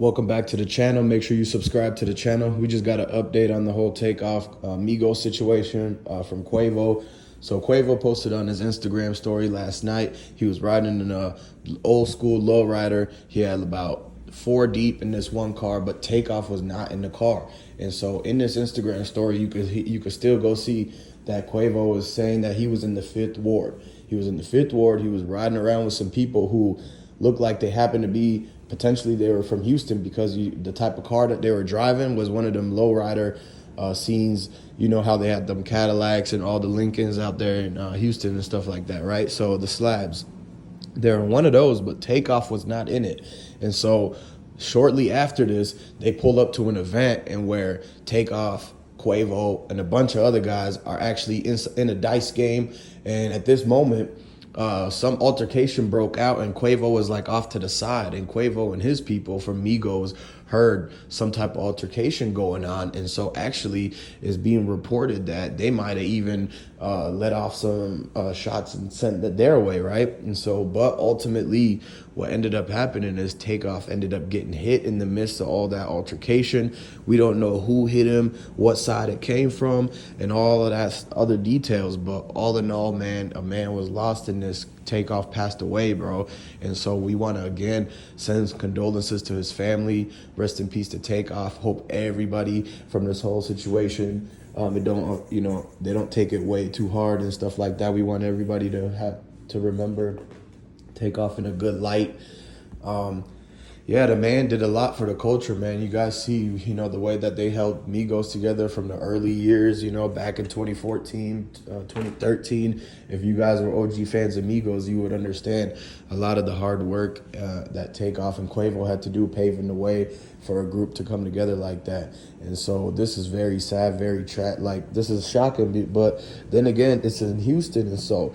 Welcome back to the channel. Make sure you subscribe to the channel. We just got an update on the whole Takeoff Migos situation from Quavo. So Quavo posted on his Instagram story last night. He was riding in an old school lowrider. He had about 4 deep in this one car, but Takeoff was not in the car. And so in this Instagram story, you could still go see that Quavo was saying that he was in the 5th ward. He was in the 5th ward. He was riding around with some people who looked like they happened to be, potentially they were from Houston, because the type of car that they were driving was one of them lowrider scenes. You know how they had them Cadillacs and all the Lincolns out there in Houston and stuff like that, right? So the slabs, they're in one of those, but Takeoff was not in it. And so shortly after this, they pull up to an event and where Takeoff, Quavo, and a bunch of other guys are actually in a dice game. And at this moment, some altercation broke out and Quavo was like off to the side, and Quavo and his people from Migos heard some type of altercation going on, and so actually is being reported that they might have even let off some shots and sent that their way, right? And so, but ultimately what ended up happening is Takeoff ended up getting hit in the midst of all that altercation. We don't know who hit him, what side it came from, and all of that other details, but all in all, man, a man was lost in this. Takeoff passed away, bro. And so we want to again send condolences to his family. Rest in peace to Takeoff. Hope everybody from this whole situation, they don't take it way too hard and stuff like that. We want everybody to remember Takeoff in a good light. Yeah, the man did a lot for the culture, man. You guys see, the way that they held Migos together from the early years, back in 2014, 2013. If you guys were OG fans of Migos, you would understand a lot of the hard work that Takeoff and Quavo had to do, paving the way for a group to come together like that. And so this is very sad, very this is shocking, but then again, it's in Houston, and so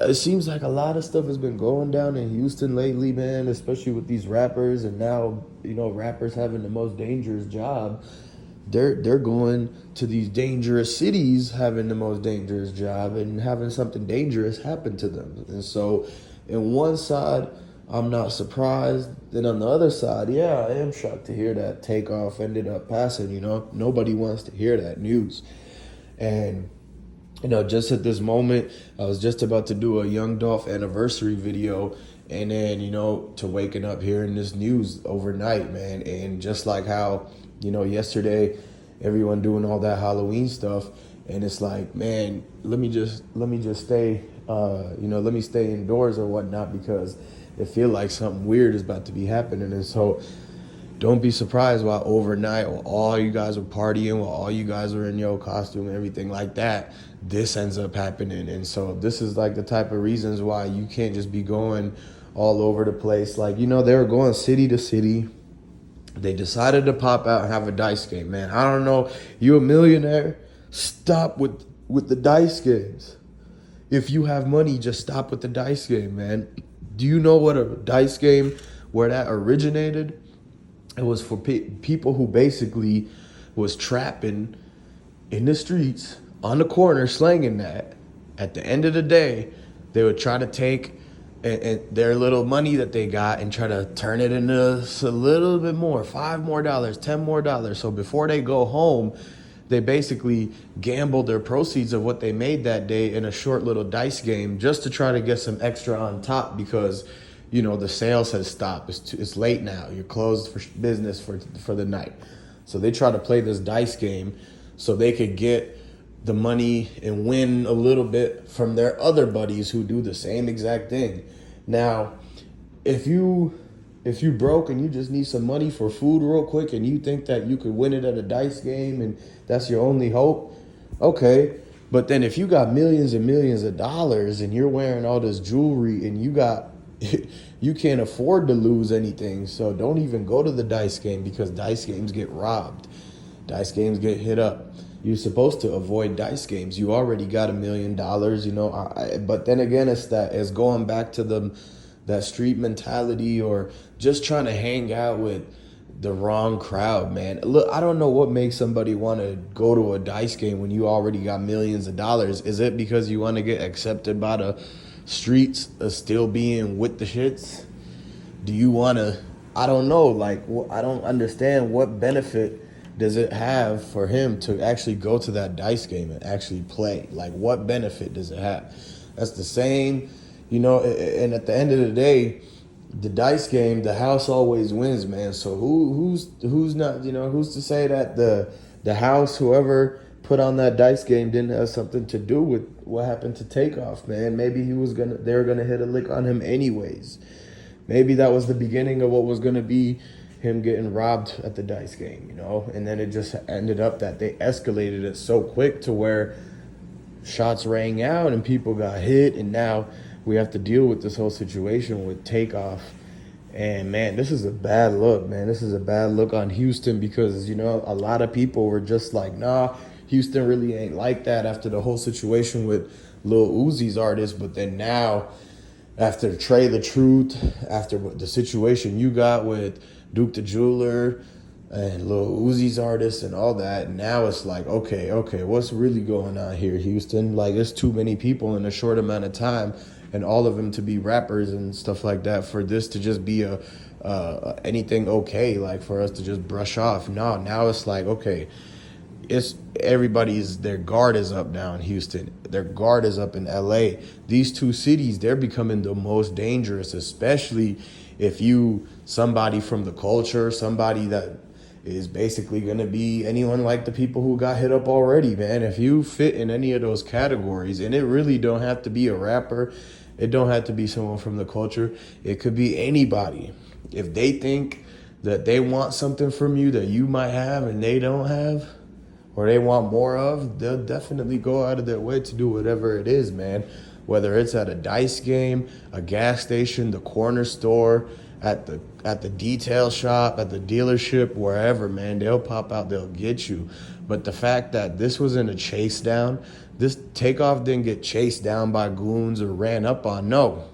it seems like a lot of stuff has been going down in Houston lately, man, especially with these rappers. And now, rappers having the most dangerous job. They're going to these dangerous cities, having the most dangerous job and having something dangerous happen to them. And so in one side, I'm not surprised. Then on the other side, yeah, I am shocked to hear that Takeoff ended up passing. Nobody wants to hear that news. And just at this moment, I was just about to do a Young Dolph anniversary video, and then, to waking up hearing this news overnight, man. And just like how, yesterday, everyone doing all that Halloween stuff, and it's like, man, let me just stay, let me stay indoors or whatnot, because it feel like something weird is about to be happening. And so don't be surprised while overnight, while all you guys are partying, while all you guys are in your costume and everything like that, this ends up happening. And so this is like the type of reasons why you can't just be going all over the place. Like, they were going city to city. They decided to pop out and have a dice game, man. I don't know. You a millionaire? Stop with the dice games. If you have money, just stop with the dice game, man. Do you know what a dice game, where that originated? It was for people who basically was trapping in the streets on the corner, slanging that. At the end of the day, they would try to take their little money that they got and try to turn it into a little bit more, $5 more, $10 more. So before they go home, they basically gambled their proceeds of what they made that day in a short little dice game just to try to get some extra on top, because the sales has stopped. It's late now. You're closed for business for the night. So they try to play this dice game so they could get the money and win a little bit from their other buddies who do the same exact thing. Now, if you broke and you just need some money for food real quick and you think that you could win it at a dice game and that's your only hope, okay. But then if you got millions and millions of dollars and you're wearing all this jewelry and you can't afford to lose anything, so don't even go to the dice game, because dice games get robbed. Dice games get hit up. You're supposed to avoid dice games. You already got $1 million, but then again, it's going back to that street mentality, or just trying to hang out with the wrong crowd, man. Look, I don't know what makes somebody want to go to a dice game when you already got millions of dollars. Is it because you want to get accepted by the streets of still being with the shits? Do you want to I don't know. Like, I don't understand what benefit does it have for him to actually go to that dice game and actually play. Like, what benefit does it have? That's the same, and at the end of the day, the dice game, the house always wins, man. So who's not, who's to say that the house, whoever put on that dice game, didn't have something to do with what happened to Takeoff, man? Maybe they were gonna hit a lick on him anyways. Maybe that was the beginning of what was gonna be him getting robbed at the dice game, and then it just ended up that they escalated it so quick to where shots rang out and people got hit, and now we have to deal with this whole situation with Takeoff. And man, this is a bad look, man. This is a bad look on Houston because, a lot of people were just like, nah, Houston really ain't like that after the whole situation with Lil Uzi's artist. But then now, after Trey the Truth, after the situation you got with Duke the Jeweler and Lil Uzi's artist and all that, now it's like, okay, what's really going on here, Houston? Like, there's too many people in a short amount of time, and all of them to be rappers and stuff like that, for this to just be anything okay, like for us to just brush off. No, now it's like, okay, their guard is up now in Houston. Their guard is up in LA. These two cities, they're becoming the most dangerous, especially if somebody from the culture, somebody that is basically going to be anyone like the people who got hit up already, man. If you fit in any of those categories, and it really don't have to be a rapper, it don't have to be someone from the culture, it could be anybody. If they think that they want something from you that you might have and they don't have, or they want more of, they'll definitely go out of their way to do whatever it is, man. Whether it's at a dice game, a gas station, the corner store, at the detail shop, at the dealership, wherever, man, they'll pop out, they'll get you. But the fact that this was in a chase down, this Takeoff didn't get chased down by goons or ran up on. No,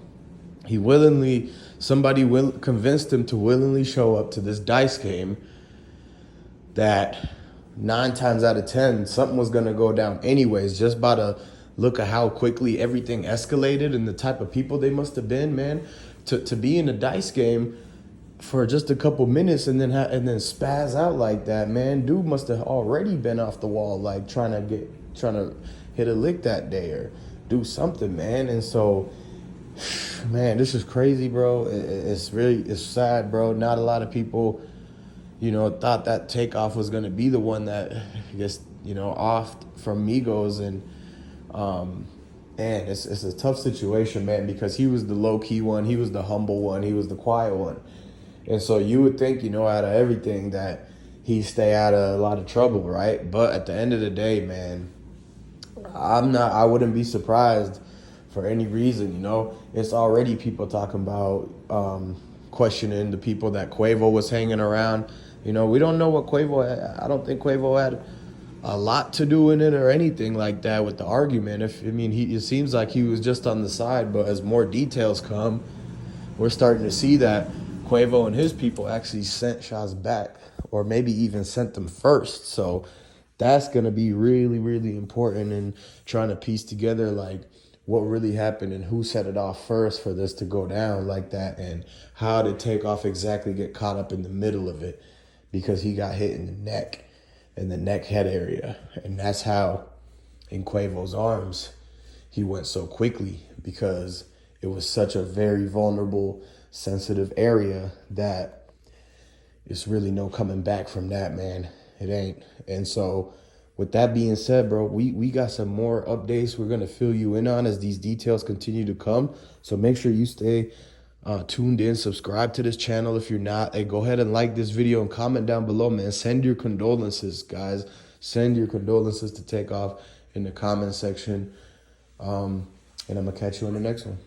somebody convinced him to willingly show up to this dice game that 9 times out of 10, something was going to go down anyways, just by the look at how quickly everything escalated and the type of people they must have been, man. To be in a dice game for just a couple minutes and then spaz out like that, man, dude must have already been off the wall, like trying to hit a lick that day or do something, man. And so, man, this is crazy, bro. It's sad, bro. Not a lot of people, thought that Takeoff was gonna be the one that gets, off from Migos. And man, it's a tough situation, man, because he was the low-key one, he was the humble one, he was the quiet one. And so you would think, out of everything, that he'd stay out of a lot of trouble, right? But at the end of the day, man, I wouldn't be surprised for any reason, It's already people talking about questioning the people that Quavo was hanging around. We don't know what I don't think Quavo had a lot to do in it or anything like that with the argument. It seems like he was just on the side, but as more details come, we're starting to see that Quavo and his people actually sent shots back, or maybe even sent them first. So that's going to be really, really important in trying to piece together like what really happened and who set it off first for this to go down like that, and how did Takeoff exactly get caught up in the middle of it, because he got hit in the neck head area. And that's how in Quavo's arms he went so quickly, because it was such a very vulnerable, sensitive area that it's really no coming back from that, man. It ain't. And so with that being said, bro, we got some more updates we're going to fill you in on as these details continue to come. So make sure you stay tuned in, subscribe to this channel if you're not. Hey, go ahead and like this video and comment down below, man. Send your condolences, guys. Send your condolences to Takeoff in the comment section. And I'm going to catch you in the next one.